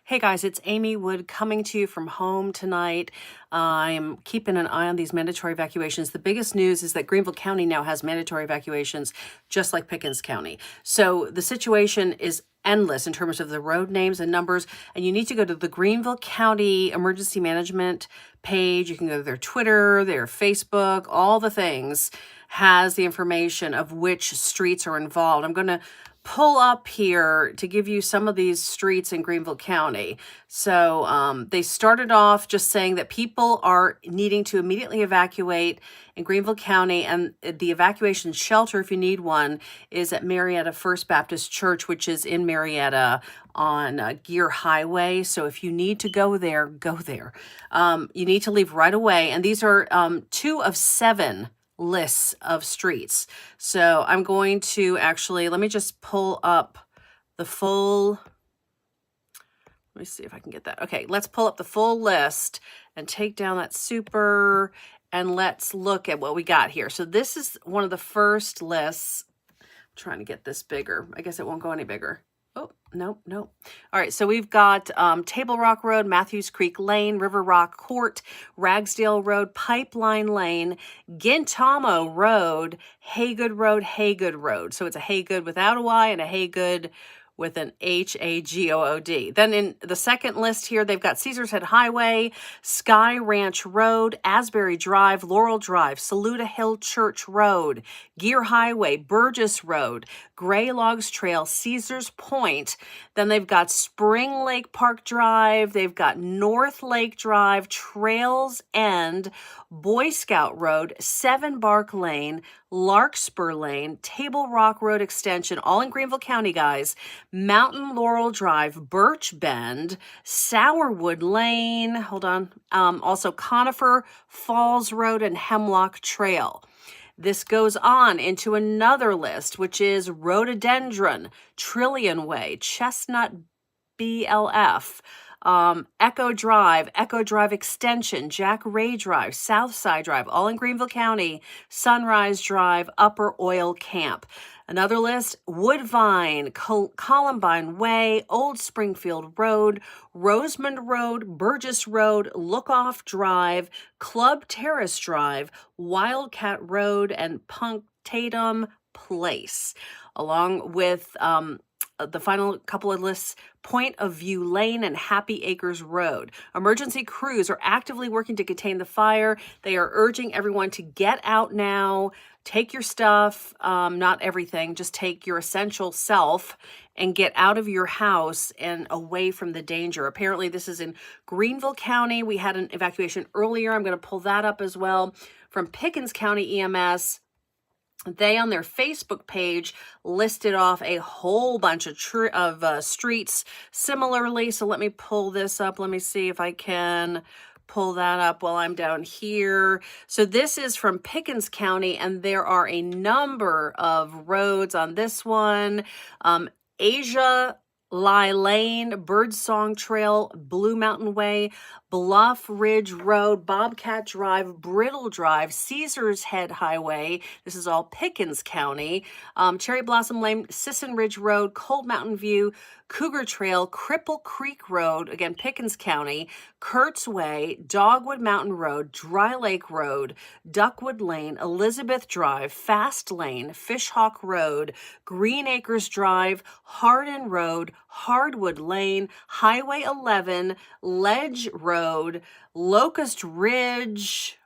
Hey guys, it's Amy Wood coming to you from home tonight. I am keeping an eye on these mandatory evacuations. The biggest news is that Greenville County now has mandatory evacuations, just like Pickens County. So the situation is endless in terms of the road names and numbers, and you need to go to the Greenville County Emergency Management page. You can go to their Twitter, their Facebook, all the things has the information of which streets are involved. I'm going to pull up here to give you some of these streets in Greenville County. So they started off just saying that people are needing to immediately evacuate in Greenville County, and the evacuation shelter, if you need one, is at Marietta First Baptist Church, which is in Marietta on Gear Highway. So if you need to go there, go there. You need to leave right away. And these are 2 of 7 lists of streets. So I'm going to actually, let me just pull up the full, let me see if I can get that. Okay, let's pull up the full list and take down that super, and let's look at what we got here. So this is one of the first lists. I'm trying to get this bigger. I guess it won't go any bigger. Oh, no. All right, so we've got Table Rock Road, Matthews Creek Lane, River Rock Court, Ragsdale Road, Pipeline Lane, Gintamo Road, Haygood Road. So it's a Haygood without a Y and a Haygood with an Hagood. Then in the second list here, they've got Caesars Head Highway, Sky Ranch Road, Asbury Drive, Laurel Drive, Saluda Hill Church Road, Gear Highway, Burgess Road, Gray Logs Trail, Caesars Point. Then they've got Spring Lake Park Drive, they've got North Lake Drive, Trails End, Boy Scout Road, 7 Bark Lane, Larkspur Lane, Table Rock Road Extension, all in Greenville County, guys. Mountain Laurel Drive, Birch Bend, Sourwood Lane, hold on, also Conifer Falls Road and Hemlock Trail. This goes on into another list, which is Rhododendron, Trillion Way, Chestnut BLF, Echo Drive Extension, Jack Ray Drive, Southside Drive, all in Greenville County, Sunrise Drive, Upper Oil Camp. Another list, Woodvine, Columbine Way, Old Springfield Road, Rosemond Road, Burgess Road, Lookoff Drive, Club Terrace Drive, Wildcat Road, and Punk Tatum Place, along with the final couple of lists, Point of View Lane and Happy Acres Road. Emergency crews are actively working to contain the fire. They are urging everyone to get out now. Take your stuff, not everything, just take your essential self and get out of your house and away from the danger. Apparently this is in Greenville County. We had an evacuation earlier. I'm going to pull that up as well from Pickens County EMS. They, on their Facebook page, listed off a whole bunch of streets similarly. So let me pull this up. Let me see if I can pull that up while I'm down here. So this is from Pickens County, and there are a number of roads on this one. Asia Lie Lane, Birdsong Trail, Blue Mountain Way, Bluff Ridge Road, Bobcat Drive, Brittle Drive, Caesars Head Highway. This is all Pickens County. Cherry Blossom Lane, Sisson Ridge Road, Cold Mountain View, Cougar Trail, Cripple Creek Road, again, Pickens County, Kurtz Way, Dogwood Mountain Road, Dry Lake Road, Duckwood Lane, Elizabeth Drive, Fast Lane, Fishhawk Road, Green Acres Drive, Hardin Road, Hardwood Lane, Highway 11, Ledge Road, Locust Ridge,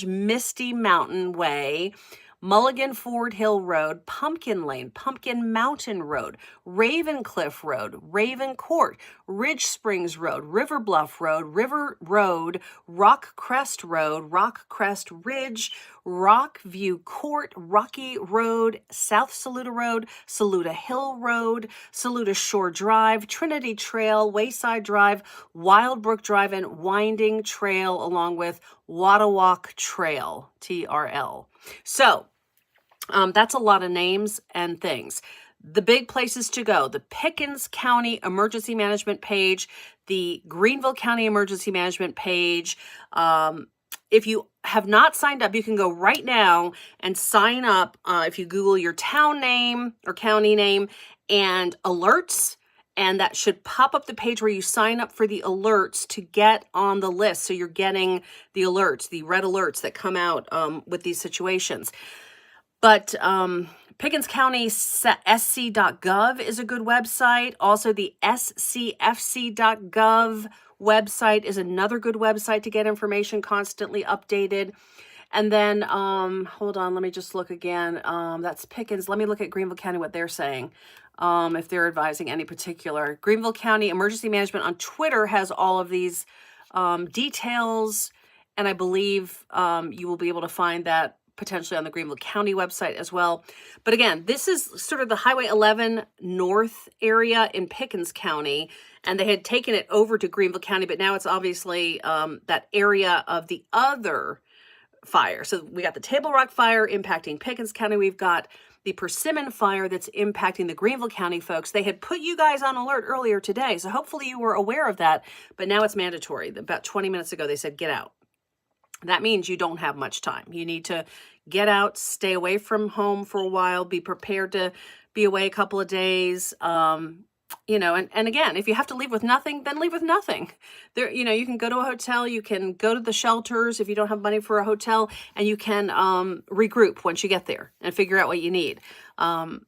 Misty Mountain Way, Mulligan Ford Hill Road, Pumpkin Lane, Pumpkin Mountain Road, Ravencliff Road, Raven Court, Ridge Springs Road, River Bluff Road, River Road, Rock Crest Road, Rock Crest Ridge, Rockview Court, Rocky Road, South Saluda Road, Saluda Hill Road, Saluda Shore Drive, Trinity Trail, Wayside Drive, Wildbrook Drive, and Winding Trail, along with Wattawalk Trail, TRL. So that's a lot of names and things. The big places to go, the Pickens County Emergency Management page, the Greenville County Emergency Management page. If you have not signed up, you can go right now and sign up. If you Google your town name or county name and alerts And that should pop up the page where you sign up for the alerts to get on the list. So you're getting the alerts, the red alerts that come out with these situations. But Pickens County SC.gov is a good website. Also, the SCFC.gov website is another good website to get information constantly updated. And then, hold on, let me just look again. That's Pickens. Let me look at Greenville County, what they're saying. If they're advising any particular. Greenville County Emergency Management on Twitter has all of these details. And I believe you will be able to find that potentially on the Greenville County website as well. But again, this is sort of the Highway 11 North area in Pickens County, and they had taken it over to Greenville County, but now it's obviously that area of the other fire. So we got the Table Rock fire impacting Pickens County. We've got the Persimmon fire that's impacting the Greenville County folks. They had put you guys on alert earlier today, so hopefully you were aware of that, but now it's mandatory. About 20 minutes ago, they said, get out. That means you don't have much time. You need to get out, stay away from home for a while, be prepared to be away a couple of days. You know, and again, if you have to leave with nothing, then leave with nothing. There, you know, you can go to a hotel, you can go to the shelters if you don't have money for a hotel, and you can regroup once you get there and figure out what you need.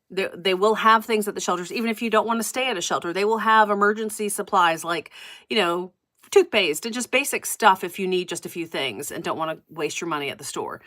They will have things at the shelters, even if you don't want to stay at a shelter. They will have emergency supplies like, you know, toothpaste and just basic stuff if you need just a few things and don't want to waste your money at the store.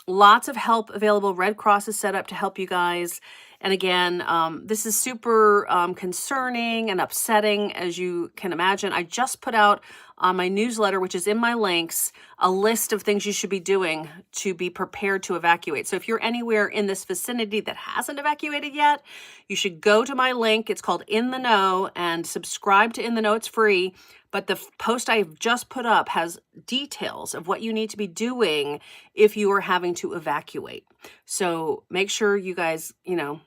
Lots of help available. Red Cross is set up to help you guys. And again, this is super concerning and upsetting, as you can imagine. I just put out on my newsletter, which is in my links, a list of things you should be doing to be prepared to evacuate. So if you're anywhere in this vicinity that hasn't evacuated yet, you should go to my link. It's called In the Know, and subscribe to In the Know. It's free. But the post I've just put up has details of what you need to be doing if you are having to evacuate. So make sure you guys, you know,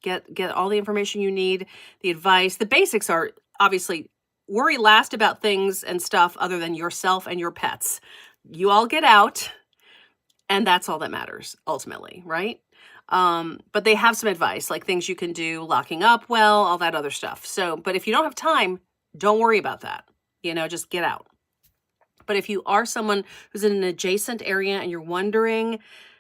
get all the information you need, the advice. The basics are obviously worry last about things and stuff other than yourself and your pets. You all get out, and that's all that matters ultimately, right? But they have some advice, like things you can do, locking up well, all that other stuff. So, but if you don't have time, don't worry about that. You know, just get out. But if you are someone who's in an adjacent area and you're wondering,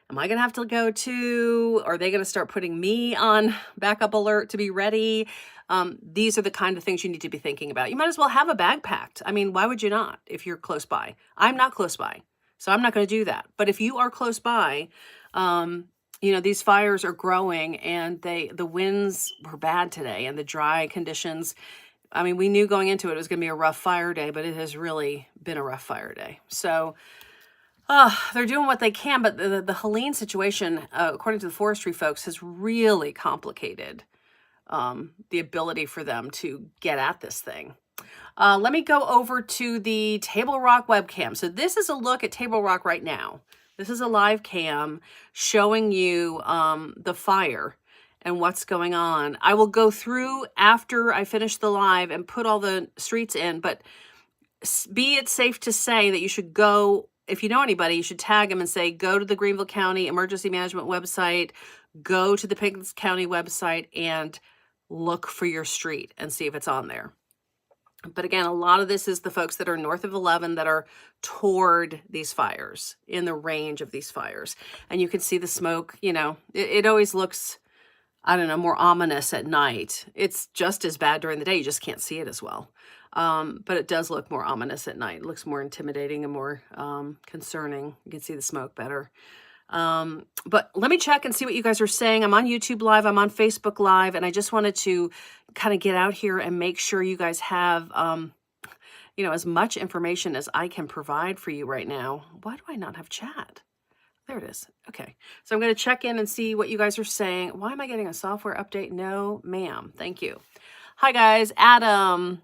am I going to have to go to, or are they going to start putting me on backup alert to be ready? These are the kind of things you need to be thinking about. You might as well have a bag packed. I mean, why would you not if you're close by? I'm not close by, so I'm not going to do that. But if you are close by, you know, these fires are growing, and the winds were bad today, and the dry conditions. I mean, we knew going into it was going to be a rough fire day, but it has really been a rough fire day. So they're doing what they can, but the Helene situation, according to the forestry folks, has really complicated the ability for them to get at this thing. Let me go over to the Table Rock webcam. So this is a look at Table Rock right now. This is a live cam showing you the fire and what's going on. I will go through after I finish the live and put all the streets in, but be it safe to say that you should go, if you know anybody, you should tag them and say, go to the Greenville County Emergency Management website, go to the Pickens County website, and look for your street and see if it's on there. But again, a lot of this is the folks that are north of 11 that are toward these fires, in the range of these fires. And you can see the smoke, you know, it always looks, I don't know, more ominous at night. It's just as bad during the day. You just can't see it as well. But it does look more ominous at night. It looks more intimidating and more concerning. You can see the smoke better. But let me check and see what you guys are saying. I'm on YouTube Live. I'm on Facebook Live. And I just wanted to kind of get out here and make sure you guys have, you know, as much information as I can provide for you right now. Why do I not have chat? There it is. Okay. So I'm going to check in and see what you guys are saying. Why am I getting a software update? No, ma'am. Thank you. Hi, guys. Adam.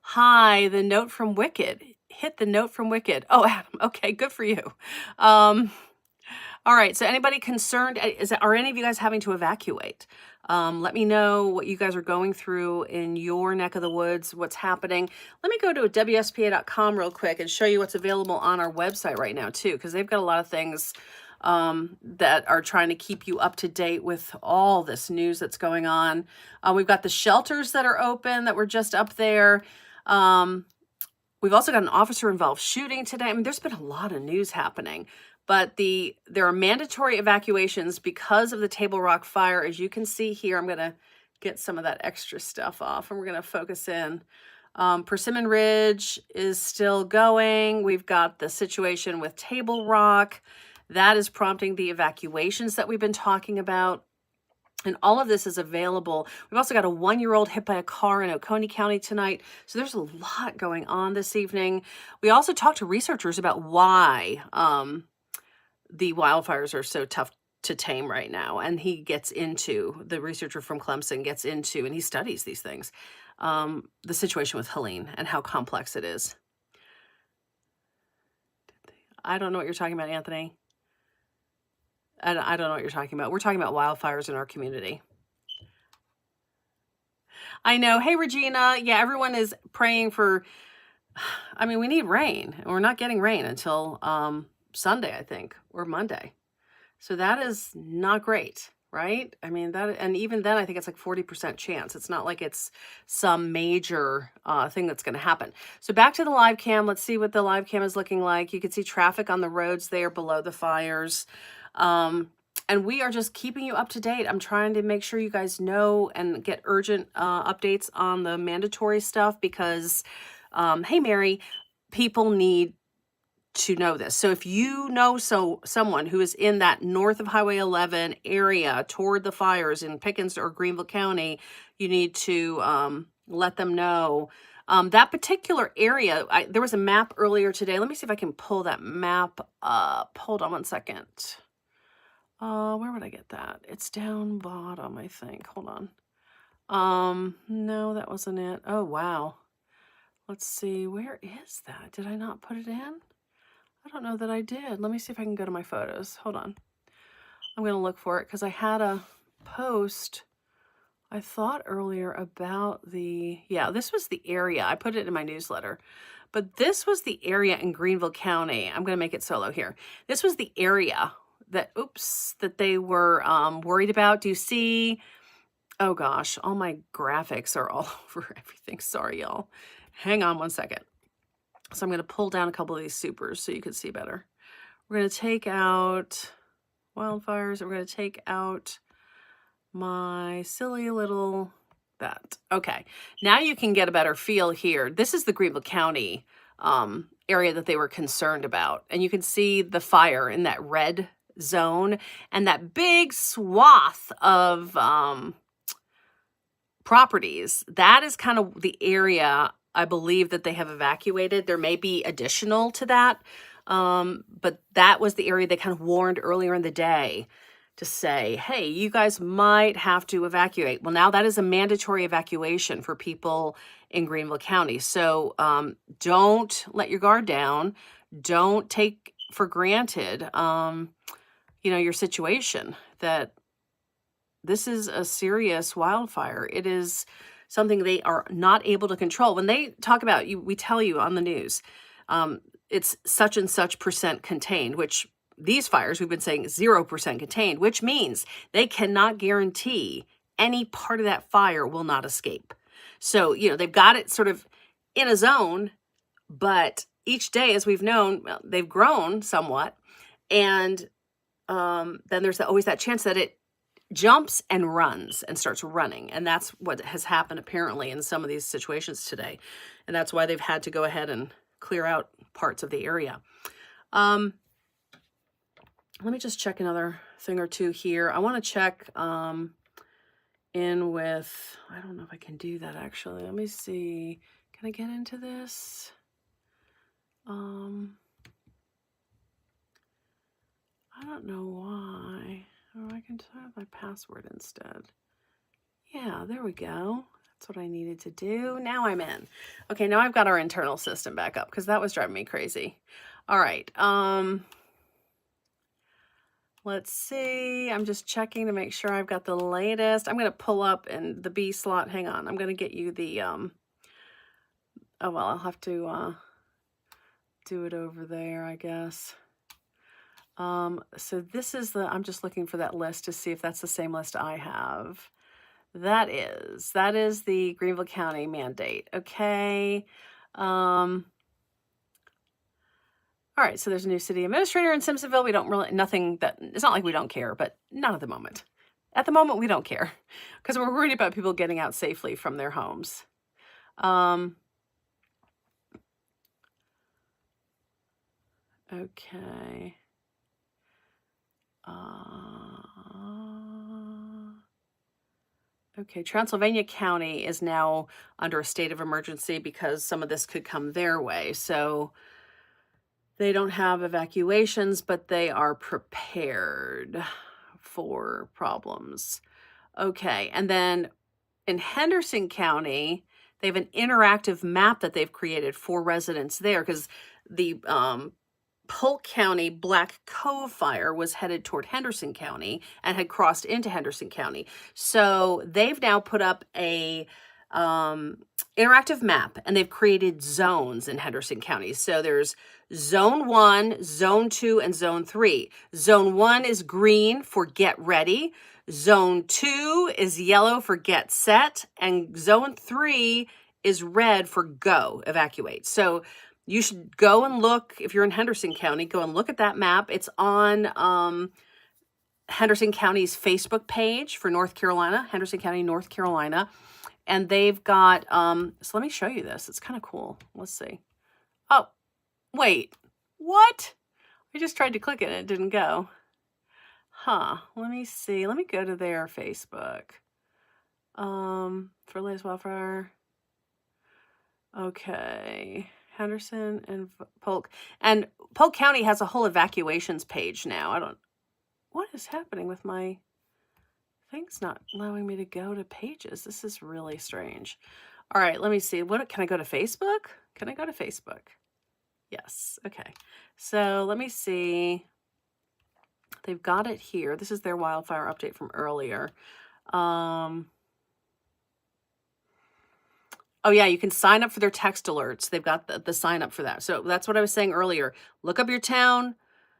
Hi. The note from Wicked. Hit the note from Wicked. Oh, Adam. Okay. Good for you. All right. So anybody concerned? Are any of you guys having to evacuate? Let me know what you guys are going through in your neck of the woods, what's happening. Let me go to WSPA.com real quick and show you what's available on our website right now, too, because they've got a lot of things that are trying to keep you up to date with all this news that's going on. We've got the shelters that are open that were just up there. We've also got an officer-involved shooting today. I mean, there's been a lot of news happening, but there are mandatory evacuations because of the Table Rock fire. As you can see here, I'm going to get some of that extra stuff off, and we're going to focus in. Persimmon Ridge is still going. We've got the situation with Table Rock. That is prompting the evacuations that we've been talking about. And all of this is available. We've also got a 1-year-old hit by a car in Oconee County tonight. So there's a lot going on this evening. We also talked to researchers about why the wildfires are so tough to tame right now. And the researcher from Clemson gets into, and he studies these things, the situation with Helene and how complex it is. I don't know what you're talking about, Anthony. I don't know what you're talking about. We're talking about wildfires in our community. I know. Hey, Regina. Yeah, everyone is praying for, I mean, we need rain. And we're not getting rain until Sunday, I think, or Monday. So that is not great, right? I mean, and even then, I think it's like 40% chance. It's not like it's some major thing that's going to happen. So back to the live cam. Let's see what the live cam is looking like. You can see traffic on the roads there below the fires. And we are just keeping you up to date. I'm trying to make sure you guys know and get urgent updates on the mandatory stuff because, hey, Mary, people need to know this. So if you know someone who is in that north of Highway 11 area toward the fires in Pickens or Greenville County, you need to let them know. That particular area, there was a map earlier today. Let me see if I can pull that map up. Hold on one second. Where would I get that? It's down bottom, I think. Hold on. No, that wasn't it. Oh, wow. Let's see. Where is that? Did I not put it in? I don't know that I did. Let me see if I can go to my photos. Hold on. I'm going to look for it because I had a post I thought earlier about this was the area. I put it in my newsletter. But this was the area in Greenville County. I'm going to make it solo here. This was the area that they were worried about. Do you see? Oh gosh, all my graphics are all over everything. Sorry, y'all. Hang on one second. So I'm going to pull down a couple of these supers so you can see better. We're going to take out wildfires. We're going to take out my silly little that. Okay, now you can get a better feel here. This is the Greenville County area that they were concerned about. And you can see the fire in that red zone and that big swath of properties. That is kind of the area I believe that they have evacuated. There may be additional to that, but that was the area they kind of warned earlier in the day to say, hey, you guys might have to evacuate. Well, now that is a mandatory evacuation for people in Greenville County. So don't let your guard down. Don't take for granted your situation, that this is a serious wildfire. It is something they are not able to control. When they talk about, we tell you on the news, it's such and such percent contained, which these fires, we've been saying 0% contained, which means they cannot guarantee any part of that fire will not escape. So, they've got it sort of in a zone, but each day, as we've known, they've grown somewhat. And then there's always that chance that it jumps and runs and starts running. And that's what has happened apparently in some of these situations today. And that's why they've had to go ahead and clear out parts of the area. Let me just check another thing or two here. I want to check in with, I don't know if I can do that actually. Let me see. Can I get into this? I don't know why. Oh, I can type my password instead. Yeah, there we go. That's what I needed to do. Now I'm in. Okay, now I've got our internal system back up because that was driving me crazy. All right. Let's see. I'm just checking to make sure I've got the latest. I'm going to pull up in the B slot. Hang on. I'm going to get you the, oh, well, I'll have to do it over there, I guess. So this is I'm just looking for that list to see if that's the same list I have. That is the Greenville County mandate. Okay. All right, so there's a new city administrator in Simpsonville. We don't really, it's not like we don't care, but not at the moment. At the moment, we don't care because we're worried about people getting out safely from their homes. Okay. Okay, Transylvania County is now under a state of emergency because some of this could come their way. So they don't have evacuations, but they are prepared for problems. Okay, and then in Henderson County, they have an interactive map that they've created for residents there because the Polk County Black Cove fire was headed toward Henderson County and had crossed into Henderson County. So they've now put up a interactive map, and they've created zones in Henderson County. So there's Zone 1, Zone 2, and Zone 3. Zone 1 is green for get ready. Zone 2 is yellow for get set. And Zone 3 is red for go, evacuate. So you should go and look, if you're in Henderson County, go and look at that map. It's on Henderson County's Facebook page for North Carolina, Henderson County, North Carolina. And they've got, so let me show you this. It's kind of cool. Let's see. Oh, wait, what? I just tried to click it and it didn't go. Huh, let me see. Let me go to their Facebook. For latest wildfire. Okay, Henderson and Polk. And Polk County has a whole evacuations page now. What is happening with my thing's not allowing me to go to pages? This is really strange. All right, let me see. Can I go to Facebook? Can I go to Facebook? Yes. Okay. So let me see. They've got it here. This is their wildfire update from earlier. Oh yeah, you can sign up for their text alerts. They've got the sign up for that. So that's what I was saying earlier. Look up your town.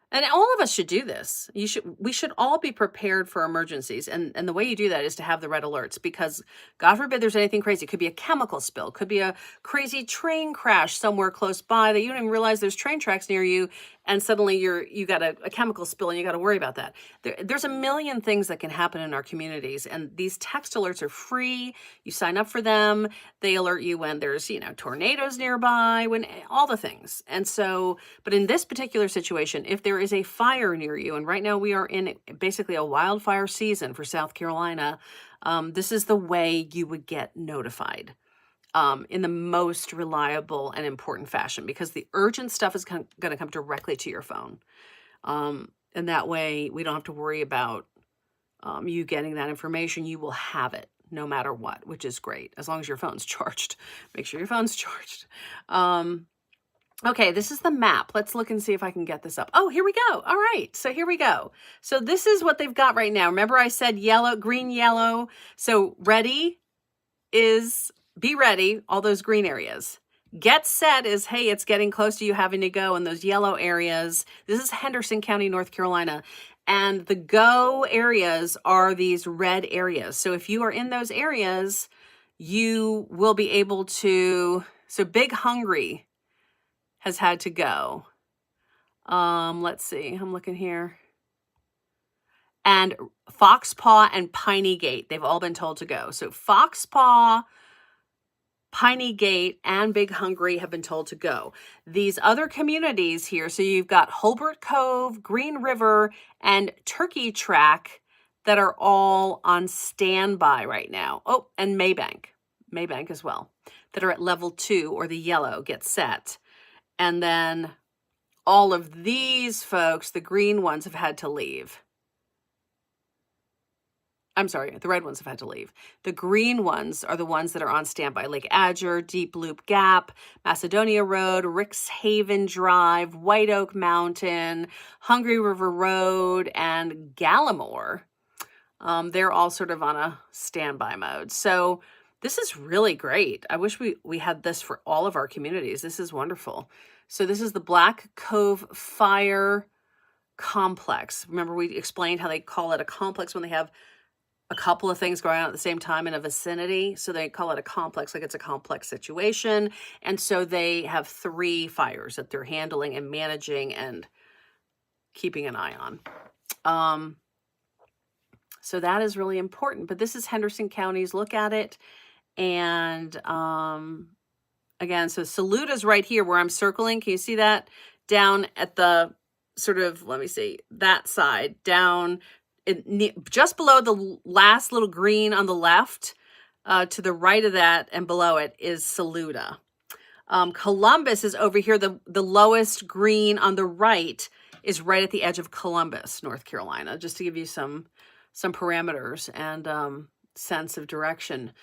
And all of us should do this. We should all be prepared for emergencies. And the way you do that is to have the red alerts, because God forbid there's anything crazy. It could be a chemical spill, could be a crazy train crash somewhere close by that you don't even realize there's train tracks near you. And suddenly you got a chemical spill and you got to worry about that. There's a million things that can happen in our communities. And these text alerts are free. You sign up for them. They alert you when there's, tornadoes nearby, when all the things. And so, but in this particular situation, if there is a fire near you, and right now we are in basically a wildfire season for South Carolina, this is the way you would get notified. In the most reliable and important fashion, because the urgent stuff is going to come directly to your phone. And that way we don't have to worry about you getting that information. You will have it no matter what, which is great, as long as your phone's charged. Make sure your phone's charged. Okay, this is the map. Let's look and see if I can get this up. Oh, here we go. All right, so here we go. So this is what they've got right now. Remember I said yellow, green, yellow. So ready is be ready, all those green areas. Get set is, hey, it's getting close to you having to go in those yellow areas. This is Henderson County, North Carolina. And the go areas are these red areas. So if you are in those areas, you will be able to, so Big Hungry has had to go. Let's see, I'm looking here. And Foxpaw and Piney Gate, they've all been told to go. So Foxpaw, Piney Gate, and Big Hungry have been told to go. These other communities here, so you've got Holbert Cove, Green River, and Turkey Track that are all on standby right now. Oh, and Maybank as well, that are at level 2, or the yellow, get set. And then all of these folks, the green ones, have had to leave. I'm sorry, the red ones have had to leave. The green ones are the ones that are on standby. Lake Adger, Deep Loop Gap, Macedonia Road, Rixhaven Drive, White Oak Mountain, Hungry River Road, and Gallimore. They're all sort of on a standby mode. So this is really great. I wish we had this for all of our communities. This is wonderful. So this is the Black Cove Fire complex. Remember, we explained how they call it a complex when they have a couple of things going on at the same time in a vicinity. So they call it a complex, like it's a complex situation. And so they have 3 fires that they're handling and managing and keeping an eye on. So that is really important. But this is Henderson County's look at it. And again, so Saluta's right here where I'm circling. Can you see that? Down at the sort of, let me see, that side, down just below the last little green on the left, to the right of that and below it is Saluda. Columbus is over here. The lowest green on the right is right at the edge of Columbus, North Carolina, just to give you some parameters and sense of direction.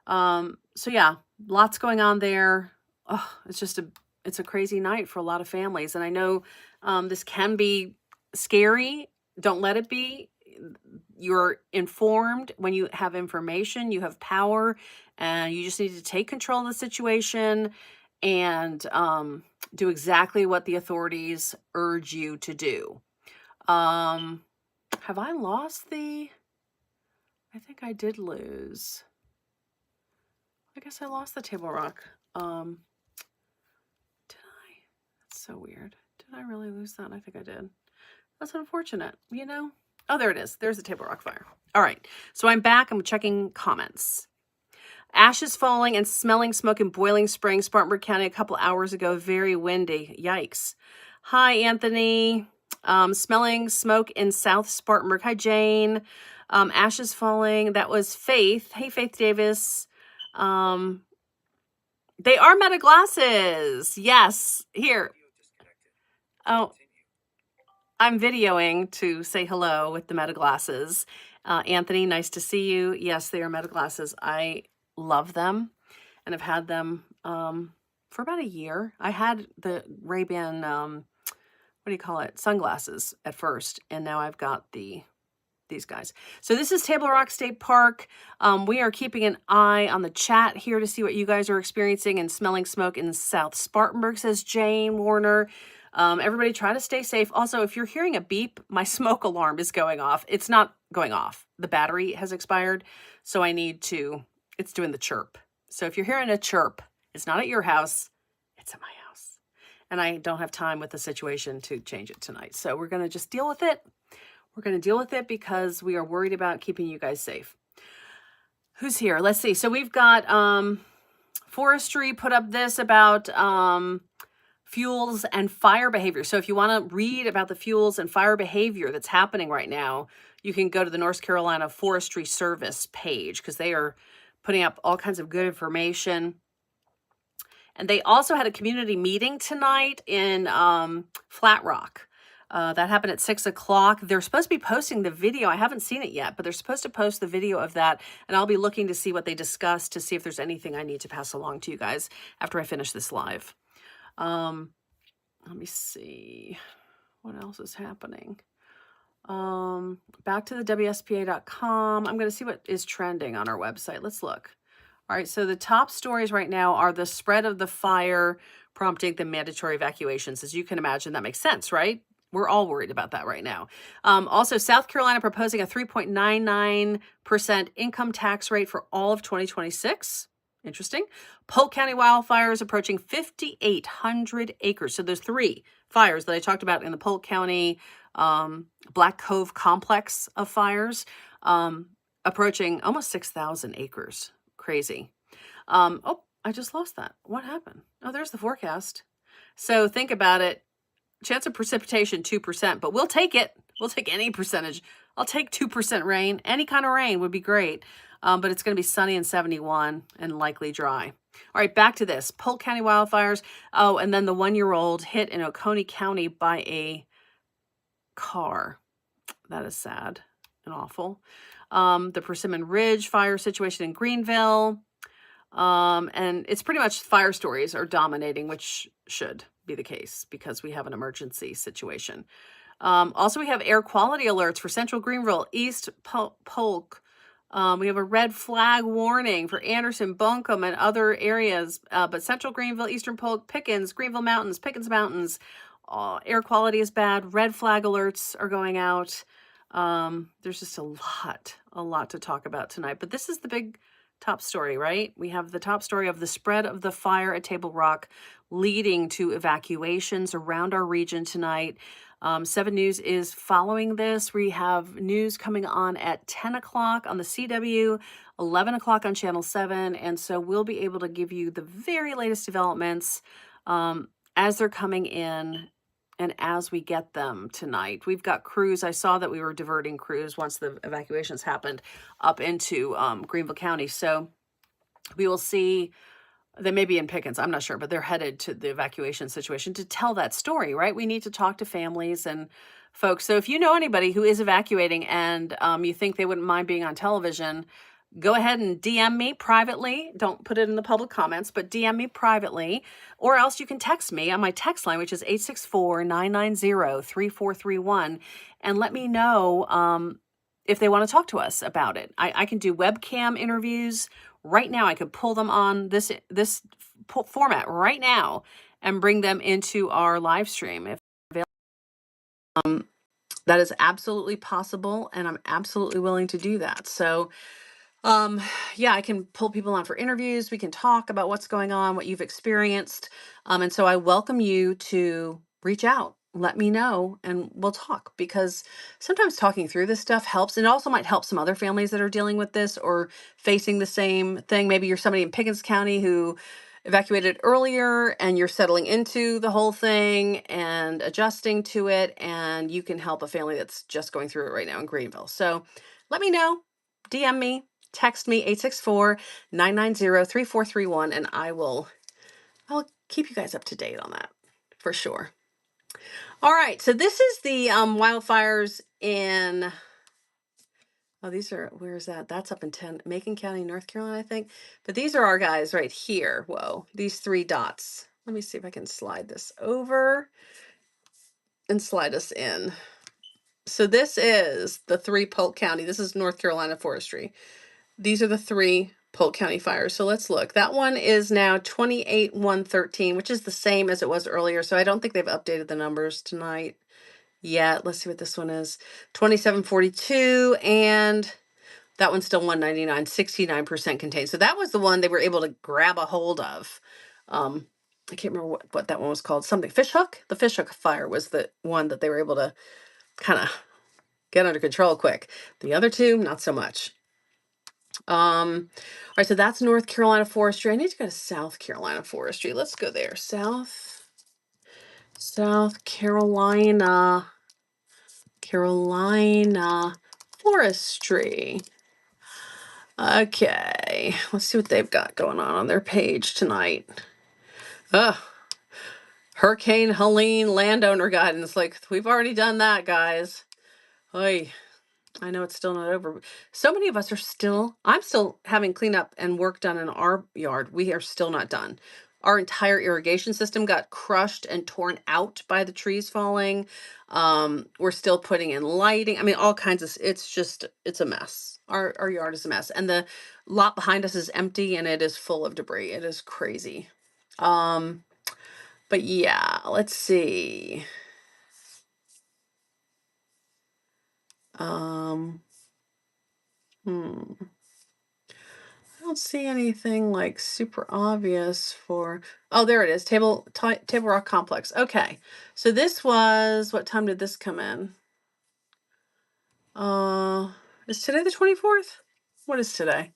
So yeah, lots going on there. Oh, it's a crazy night for a lot of families. And I know this can be scary. Don't let it be. You're informed when you have information, you have power, and you just need to take control of the situation and do exactly what the authorities urge you to do. Have I lost I think I did lose. I guess I lost the Table Rock. Did I? That's so weird. Did I really lose that? I think I did. That's unfortunate, you know? Oh, there it is. There's the Table Rock fire. All right. So I'm back. I'm checking comments. Ashes falling and smelling smoke in Boiling Springs, Spartanburg County a couple hours ago. Very windy. Yikes. Hi, Anthony. Smelling smoke in South Spartanburg. Hi, Jane. Ashes falling. That was Faith. Hey, Faith Davis. They are Meta glasses. Yes. Here. Oh, I'm videoing to say hello with the Meta glasses. Anthony, nice to see you. Yes, they are Meta glasses. I love them and have had them for about a year. I had the Ray-Ban, what do you call it? Sunglasses at first, and now I've got these guys. So this is Table Rock State Park. We are keeping an eye on the chat here to see what you guys are experiencing and smelling smoke in South Spartanburg, says Jane Warner. Everybody try to stay safe. Also, if you're hearing a beep, my smoke alarm is going off. It's not going off. The battery has expired, so it's doing the chirp. So if you're hearing a chirp, it's not at your house, it's at my house. And I don't have time with the situation to change it tonight. So we're going to just deal with it. We're going to deal with it because we are worried about keeping you guys safe. Who's here? Let's see. So we've got Forestry put up this about fuels and fire behavior. So if you want to read about the fuels and fire behavior that's happening right now, you can go to the North Carolina Forestry Service page because they are putting up all kinds of good information. And they also had a community meeting tonight in Flat Rock. That happened at 6 o'clock. They're supposed to be posting the video. I haven't seen it yet, but they're supposed to post the video of that. And I'll be looking to see what they discussed to see if there's anything I need to pass along to you guys after I finish this live. Let me see what else is happening. Back to the WSPA.com. I'm going to see what is trending on our website. Let's look. All right. So the top stories right now are the spread of the fire prompting the mandatory evacuations. As you can imagine, that makes sense, right? We're all worried about that right now. Also, South Carolina proposing a 3.99% income tax rate for all of 2026. Interesting. Polk County wildfires approaching 5,800 acres. So there's 3 fires that I talked about in the Polk County Black Cove complex of fires, approaching almost 6,000 acres. Crazy. Oh, I just lost that. What happened? Oh, there's the forecast. So think about it. Chance of precipitation, 2%, but we'll take it. We'll take any percentage. I'll take 2% rain. Any kind of rain would be great. But it's going to be sunny and 71 and likely dry. All right, back to this. Polk County wildfires. Oh, and then the 1-year-old hit in Oconee County by a car. That is sad and awful. The Persimmon Ridge fire situation in Greenville. And it's pretty much fire stories are dominating, which should be the case because we have an emergency situation. Also, we have air quality alerts for Central Greenville, East Polk. We have a red flag warning for Anderson, Buncombe, and other areas. But Central Greenville, Eastern Polk, Pickens, Greenville Mountains, Pickens Mountains, Air quality is bad. Red flag alerts are going out. There's just a lot to talk about tonight. But this is the big top story, right? We have the top story of the spread of the fire at Table Rock leading to evacuations around our region tonight. 7 News is following this. We have news coming on at 10 o'clock on the CW, 11 o'clock on Channel 7. And so we'll be able to give you the very latest developments as they're coming in and as we get them tonight. We've got crews. I saw that we were diverting crews once the evacuations happened up into Greenville County. So we will see. They may be in Pickens, I'm not sure, but they're headed to the evacuation situation to tell that story, right? We need to talk to families and folks. So if you know anybody who is evacuating and you think they wouldn't mind being on television, go ahead and DM me privately. Don't put it in the public comments, but DM me privately. Or else you can text me on my text line, which is 864-990-3431, and let me know if they want to talk to us about it. I can do webcam interviews. Right now, I could pull them on this format right now and bring them into our live stream. If that is absolutely possible, and I'm absolutely willing to do that. So, yeah, I can pull people on for interviews. We can talk about what's going on, what you've experienced. And so I welcome you to reach out. Let me know and we'll talk, because sometimes talking through this stuff helps. And it also might help some other families that are dealing with this or facing the same thing. Maybe you're somebody in Pickens County who evacuated earlier and you're settling into the whole thing and adjusting to it, and you can help a family that's just going through it right now in Greenville. So let me know, DM me, text me 864-990-3431, and I'll keep you guys up to date on that for sure. All right, so this is the wildfires in, where is that? That's up in Macon County, North Carolina, I think. But these are our guys right here. Whoa, these 3 dots. Let me see if I can slide this over and slide us in. So this is the 3 Polk County. This is North Carolina Forestry. These are the 3 Polk County fires. So let's look. That one is now 28,113, which is the same as it was earlier. So I don't think they've updated the numbers tonight yet. Let's see what this one is. 2742, and that one's still 199, 69% contained. So that was the one they were able to grab a hold of. I can't remember what that one was called. Something Fishhook. The Fishhook fire was the one that they were able to kind of get under control quick. The other 2, not so much. All right, so that's North Carolina Forestry. I need to go to South Carolina Forestry. Let's go there. South Carolina Forestry. Okay, let's see what they've got going on their page tonight. Hurricane Helene landowner guidance. Like, we've already done that, guys. Oy. I know it's still not over. So many of us I'm still having cleanup and work done in our yard. We are still not done. Our entire irrigation system got crushed and torn out by the trees falling. We're still putting in lighting. I mean, all kinds of, it's a mess. Our yard is a mess. And the lot behind us is empty and it is full of debris. It is crazy. But yeah, let's see. I don't see anything like super obvious for, oh, there it is. Table Rock Complex. Okay. So this was, what time did this come in? Is today the 24th? What is today?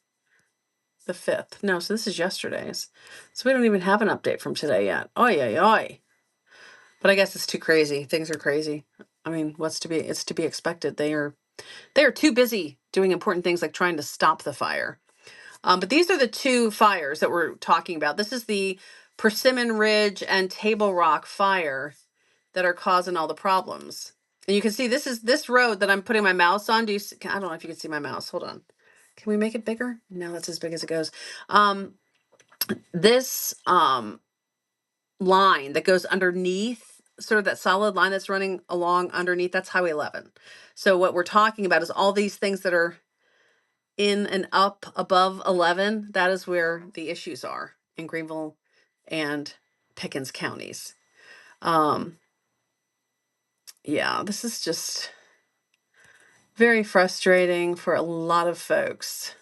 The 5th. No, so this is yesterday's. So we don't even have an update from today yet. Oy, oy, oy. But I guess it's too crazy. Things are crazy. I mean, it's to be expected. They are too busy doing important things like trying to stop the fire. But these are the 2 fires that we're talking about. This is the Persimmon Ridge and Table Rock fire that are causing all the problems. And you can see this is this road that I'm putting my mouse on. I don't know if you can see my mouse. Hold on. Can we make it bigger? No, that's as big as it goes. This line that goes underneath, sort of that solid line that's running along underneath, that's Highway 11. So what we're talking about is all these things that are in and up above 11. That is where the issues are in Greenville and Pickens counties. Yeah, this is just very frustrating for a lot of folks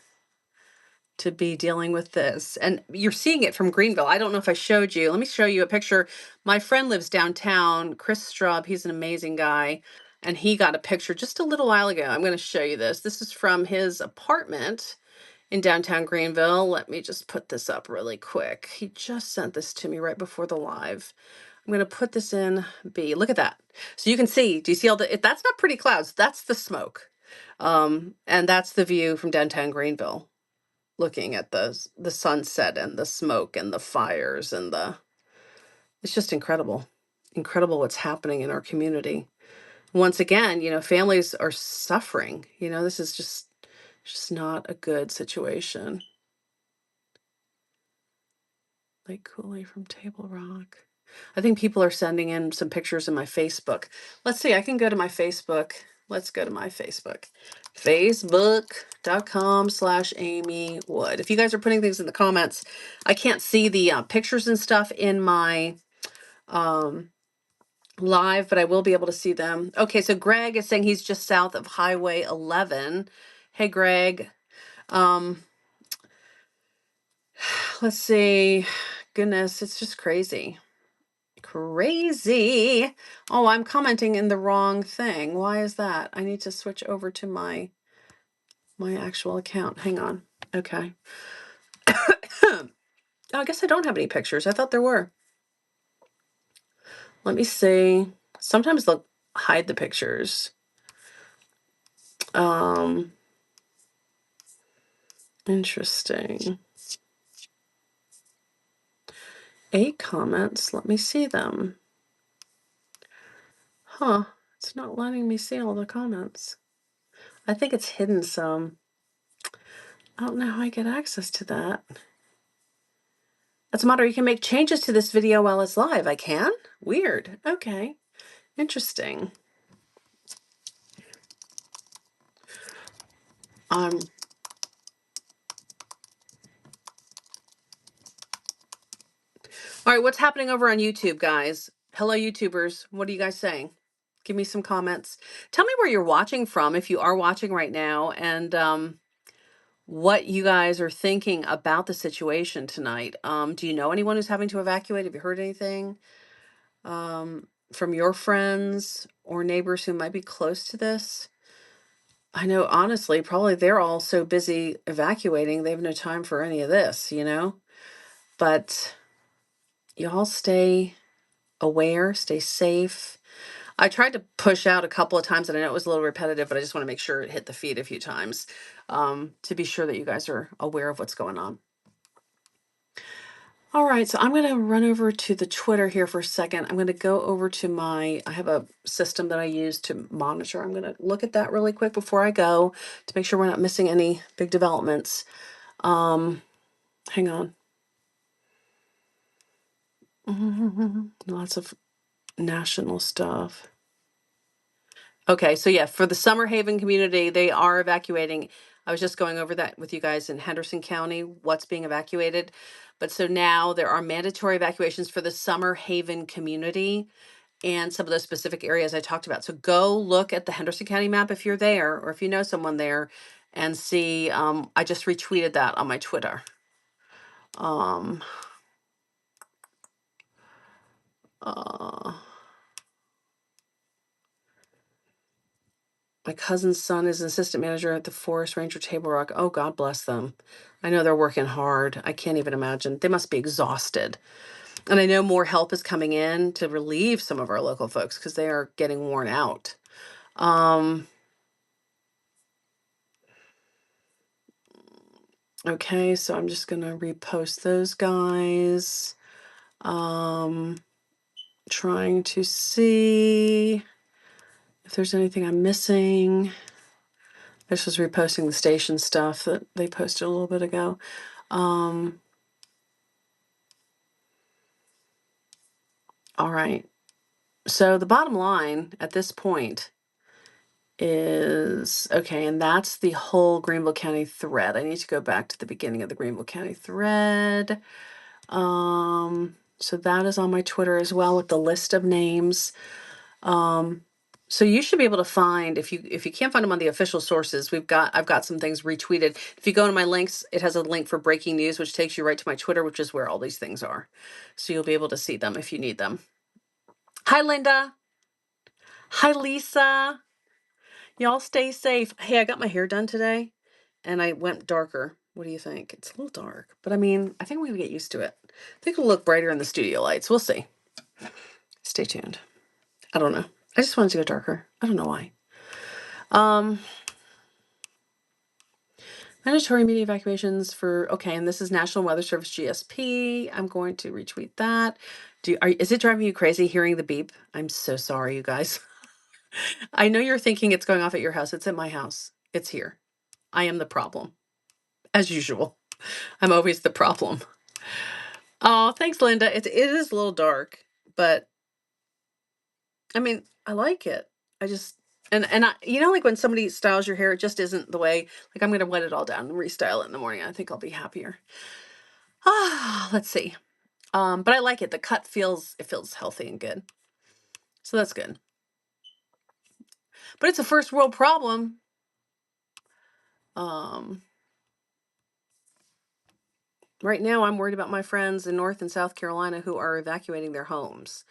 to be dealing with this. And you're seeing it from Greenville. I don't know if I showed you. Let me show you a picture. My friend lives downtown, Chris Straub. He's an amazing guy. And he got a picture just a little while ago. I'm going to show you this. This is from his apartment in downtown Greenville. Let me just put this up really quick. He just sent this to me right before the live. I'm going to put this in B. Look at that. So you can see, do you see all the, that's not pretty clouds. That's the smoke. And that's the view from downtown Greenville, looking at the sunset and the smoke and the fires and it's just incredible. Incredible what's happening in our community. Once again, families are suffering. This is just not a good situation. Lake Cooley from Table Rock. I think people are sending in some pictures in my Facebook. Let's see, I can go to my Facebook. Let's go to my Facebook. Facebook.com/Amy Wood. If you guys are putting things in the comments, I can't see the pictures and stuff in my live, but I will be able to see them. Okay, so Greg is saying he's just south of Highway 11. Hey, Greg. Let's see. Goodness, it's just crazy. Crazy. Oh, I'm commenting in the wrong thing. Why is that? I need to switch over to my actual account. Hang on. Okay. Oh, I guess I don't have any pictures. I thought there were. Let me see. Sometimes they'll hide the pictures. Interesting. 8 comments. Let me see them. Huh. It's not letting me see all the comments. I think it's hidden some. I don't know how I get access to that. That's a matter. You can make changes to this video while it's live. I can? Weird. Okay. Interesting. All right, what's happening over on YouTube, guys? Hello, YouTubers. What are you guys saying? Give me some comments. Tell me where you're watching from if you are watching right now, and what you guys are thinking about the situation tonight. Do you know anyone who's having to evacuate? Have you heard anything from your friends or neighbors who might be close to this? I know, honestly, probably they're all so busy evacuating, they have no time for any of this, But y'all stay aware, stay safe. I tried to push out a couple of times, and I know it was a little repetitive, but I just want to make sure it hit the feed a few times to be sure that you guys are aware of what's going on. All right, so I'm going to run over to the Twitter here for a second. I'm going to go over to I have a system that I use to monitor. I'm going to look at that really quick before I go to make sure we're not missing any big developments. Hang on. Lots of national stuff. Okay, so yeah, for the Summer Haven community, they are evacuating. I was just going over that with you guys in Henderson County, what's being evacuated. But so now there are mandatory evacuations for the Summer Haven community and some of those specific areas I talked about. So go look at the Henderson County map if you're there or if you know someone there and see. I just retweeted that on my Twitter. My cousin's son is an assistant manager at the Forest Ranger Table Rock. Oh, God bless them. I know they're working hard. I can't even imagine. They must be exhausted. And I know more help is coming in to relieve some of our local folks because they are getting worn out. Okay, so I'm just going to repost those guys. Trying to see if there's anything I'm missing. This was reposting the station stuff that they posted a little bit ago. All right. So the bottom line at this point is, okay, and that's the whole Greenville County thread. I need to go back to the beginning of the Greenville County thread. So that is on my Twitter as well with the list of names. So you should be able to find, if you can't find them on the official sources, I've got some things retweeted. If you go to my links, it has a link for breaking news, which takes you right to my Twitter, which is where all these things are. So you'll be able to see them if you need them. Hi, Linda. Hi, Lisa. Y'all stay safe. Hey, I got my hair done today and I went darker. What do you think? It's a little dark, but I mean, I think we're gonna get used to it. I think it'll look brighter in the studio lights. We'll see. Stay tuned. I don't know. I just wanted to go darker. I don't know why. Mandatory media evacuations for, okay, and this is National Weather Service GSP. I'm going to retweet that. Is it driving you crazy hearing the beep? I'm so sorry, you guys. I know you're thinking it's going off at your house. It's at my house. It's here. I am the problem, as usual. I'm always the problem. Oh, thanks, Linda. It is a little dark, but I mean, I like it. I just and I, like when somebody styles your hair, it just isn't the way. Like I'm gonna wet it all down and restyle it in the morning. I think I'll be happier. Let's see. But I like it. The cut feels healthy and good. So that's good. But it's a first world problem. Right now I'm worried about my friends in North and South Carolina who are evacuating their homes.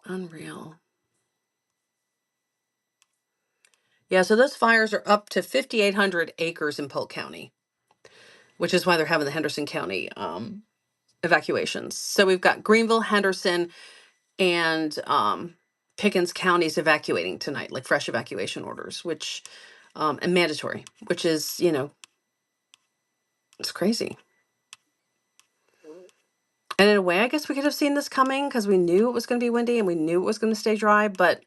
Unreal. Yeah, so those fires are up to 5,800 acres in Polk County, which is why they're having the Henderson County evacuations. So we've got Greenville, Henderson, and Pickens counties evacuating tonight, like fresh evacuation orders, which and mandatory, which is, it's crazy. And in a way, I guess we could have seen this coming because we knew it was going to be windy and we knew it was going to stay dry, but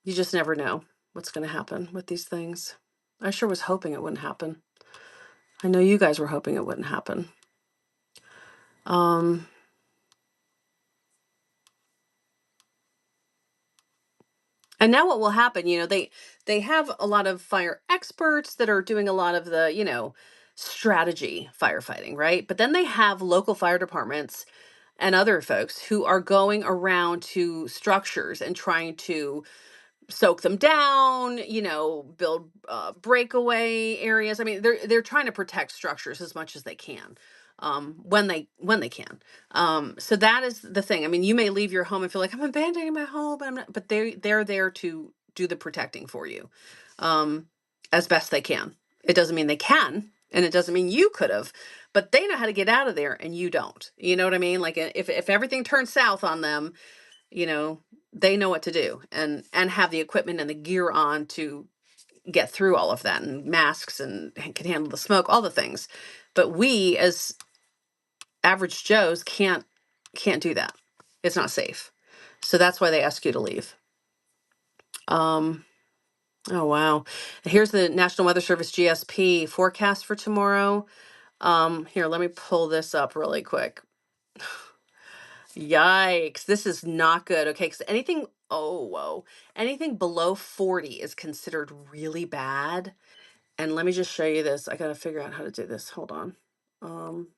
you just never know what's going to happen with these things. I sure was hoping it wouldn't happen. I know you guys were hoping it wouldn't happen. And now what will happen, they have a lot of fire experts that are doing a lot of the, strategy firefighting, right? But then they have local fire departments and other folks who are going around to structures and trying to soak them down, build breakaway areas. I mean, they're trying to protect structures as much as they can, when they can. So that is the thing. I mean, you may leave your home and feel like I'm abandoning my home, but I'm not. But they're there to do the protecting for you, as best they can. It doesn't mean they can, and it doesn't mean you could have, but they know how to get out of there, and you don't. You know what I mean? Like if everything turns south on them, they know what to do and have the equipment and the gear on to get through all of that, and masks and can handle the smoke, all the things. But we as average Joes can't do that. It's not safe. So that's why they ask you to leave. Oh wow. Here's the National Weather Service GSP forecast for tomorrow. Here, let me pull this up really quick. Yikes, this is not good. Okay, because anything below 40 is considered really bad. And let me just show you this. I gotta figure out how to do this. Hold on. Going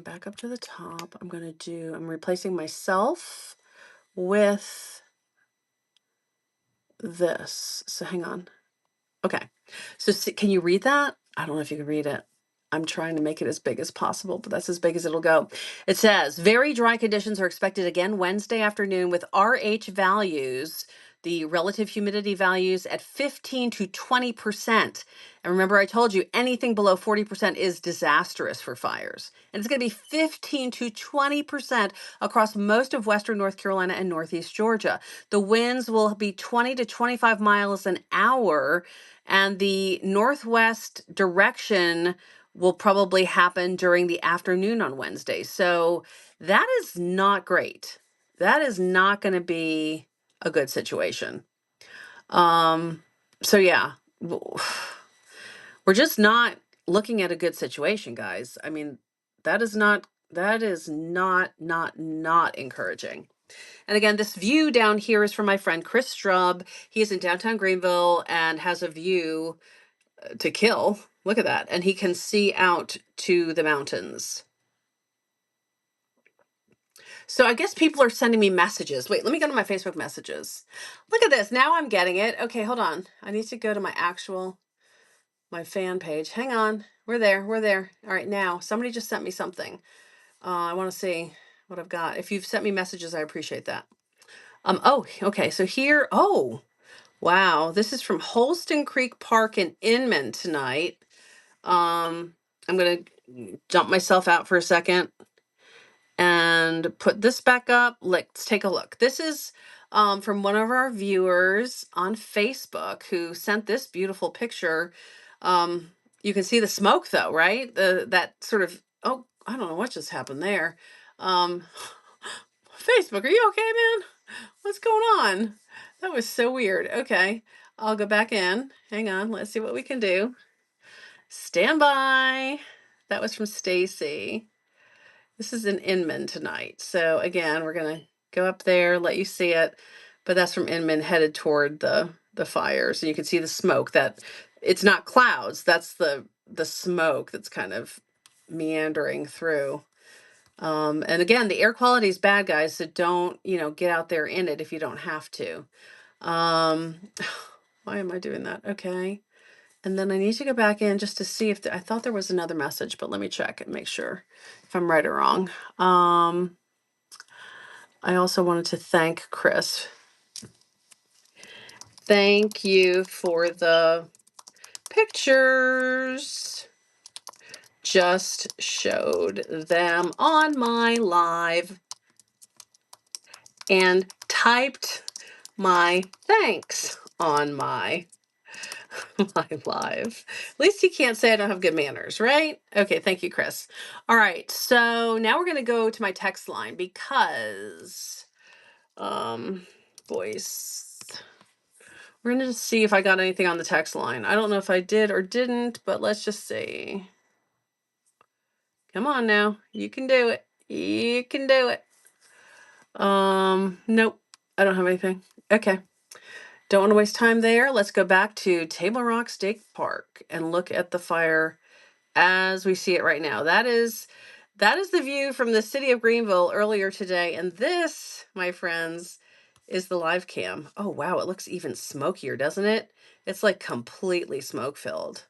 back up to the top, I'm replacing myself with this. So hang on. Okay. So can you read that? I don't know if you can read it. I'm trying to make it as big as possible, but that's as big as it'll go. It says, very dry conditions are expected again Wednesday afternoon with RH values, the relative humidity values at 15 to 20%. And remember, I told you anything below 40% is disastrous for fires. And it's going to be 15 to 20% across most of western North Carolina and northeast Georgia. The winds will be 20 to 25 miles an hour, and the northwest direction will probably happen during the afternoon on Wednesday. So that is not great. That is not going to be a good situation. So yeah, we're just not looking at a good situation, guys. I mean, that is not encouraging. And again, this view down here is from my friend Chris Strub. He is in downtown Greenville and has a view to kill. Look at that. And he can see out to the mountains. So I guess people are sending me messages. Wait, let me go to my Facebook messages. Look at this. Now I'm getting it. Okay, hold on. I need to go to my fan page. Hang on. We're there. We're there. All right, now somebody just sent me something. I want to see what I've got. If you've sent me messages, I appreciate that. Oh, okay. So here, oh, wow. This is from Holston Creek Park in Inman tonight. I'm going to jump myself out for a second and put this back up. Let's take a look. This is from one of our viewers on Facebook who sent this beautiful picture. You can see the smoke though, right? That sort of, oh, I don't know what just happened there. Um, Facebook, are you okay, man? What's going on? That was so weird. Okay, I'll go back in. Hang on, let's see what we can do. Stand by. That was from Stacy. This is in Inman tonight. So again, we're gonna go up there, let you see it. But that's from Inman headed toward the fires. And you can see the smoke. That it's not clouds, that's the smoke that's kind of meandering through. And again, the air quality is bad, guys, so don't, get out there in it if you don't have to. Why am I doing that? Okay. And then I need to go back in just to see if I thought there was another message, but let me check and make sure if I'm right or wrong. I also wanted to thank Chris. Thank you for the pictures. Just showed them on my live and typed my thanks on my live. At least he can't say I don't have good manners, right? Okay, thank you, Chris. All right, so now we're gonna go to my text line because voice. We're gonna just see if I got anything on the text line. I don't know if I did or didn't, but let's just see. Come on now, you can do it. You can do it. Nope, I don't have anything. Okay. Don't want to waste time there. Let's go back to Table Rock State Park and look at the fire as we see it right now. That is the view from the city of Greenville earlier today. And this, my friends, is the live cam. Oh, wow. It looks even smokier, doesn't it? It's like completely smoke filled.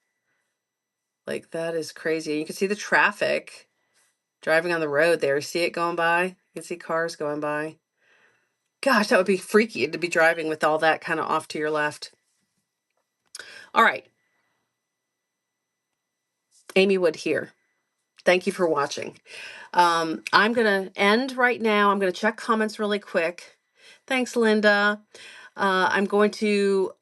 Like that is crazy. You can see the traffic driving on the road there. See it going by? You can see cars going by. Gosh, that would be freaky to be driving with all that kind of off to your left. All right. Amy Wood here. Thank you for watching. I'm going to end right now. I'm going to check comments really quick. Thanks, Linda. I'm going to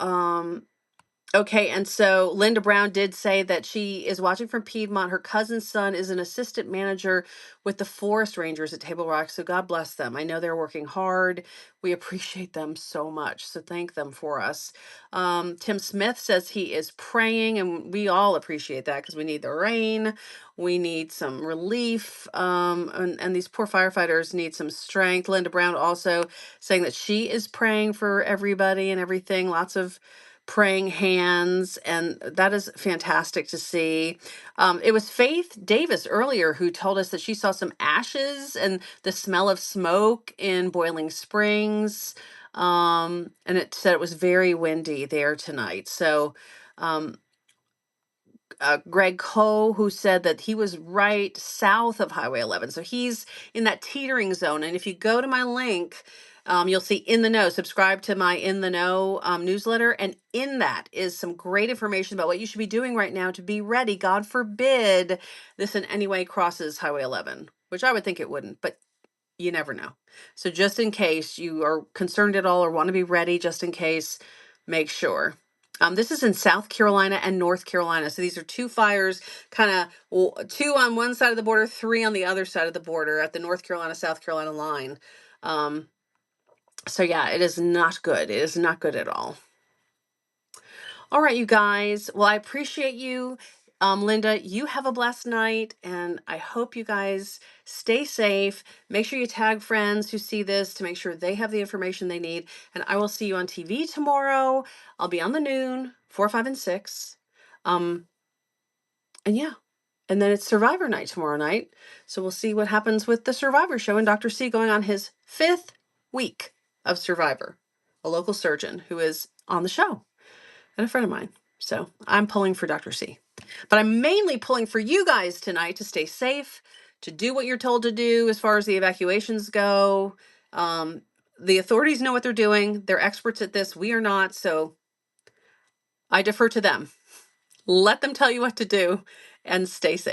okay, and so Linda Brown did say that she is watching from Piedmont. Her cousin's son is an assistant manager with the forest rangers at Table Rock, so God bless them. I know they're working hard. We appreciate them so much, so thank them for us. Tim Smith says he is praying, and we all appreciate that because we need the rain. We need some relief, and these poor firefighters need some strength. Linda Brown also saying that she is praying for everybody and everything. Lots of praying hands, and that is fantastic to see. It was Faith Davis earlier who told us that she saw some ashes and the smell of smoke in Boiling Springs, and it said it was very windy there tonight. So Greg Coe, who said that he was right south of Highway 11. So he's in that teetering zone. And if you go to my link, you'll see In the Know. Subscribe to my In the Know newsletter. And in that is some great information about what you should be doing right now to be ready. God forbid this in any way crosses Highway 11, which I would think it wouldn't, but you never know. So just in case you are concerned at all or want to be ready, just in case, make sure. This is in South Carolina and North Carolina. So these are two fires, kind of two on one side of the border, three on the other side of the border at the North Carolina, South Carolina line. So yeah, it is not good. It is not good at all. All right, you guys. Well, I appreciate you. Linda, you have a blessed night, and I hope you guys stay safe. Make sure you tag friends who see this to make sure they have the information they need. And I will see you on TV tomorrow. I'll be on the noon, 4, 5, and 6. And yeah, And then it's Survivor night tomorrow night. So we'll see what happens with the Survivor show and Dr. C going on his 5th week of Survivor, a local surgeon who is on the show and a friend of mine. So I'm pulling for Dr. C. But I'm mainly pulling for you guys tonight to stay safe, to do what you're told to do as far as the evacuations go. The authorities know what they're doing. They're experts at this. We are not. So I defer to them. Let them tell you what to do and stay safe.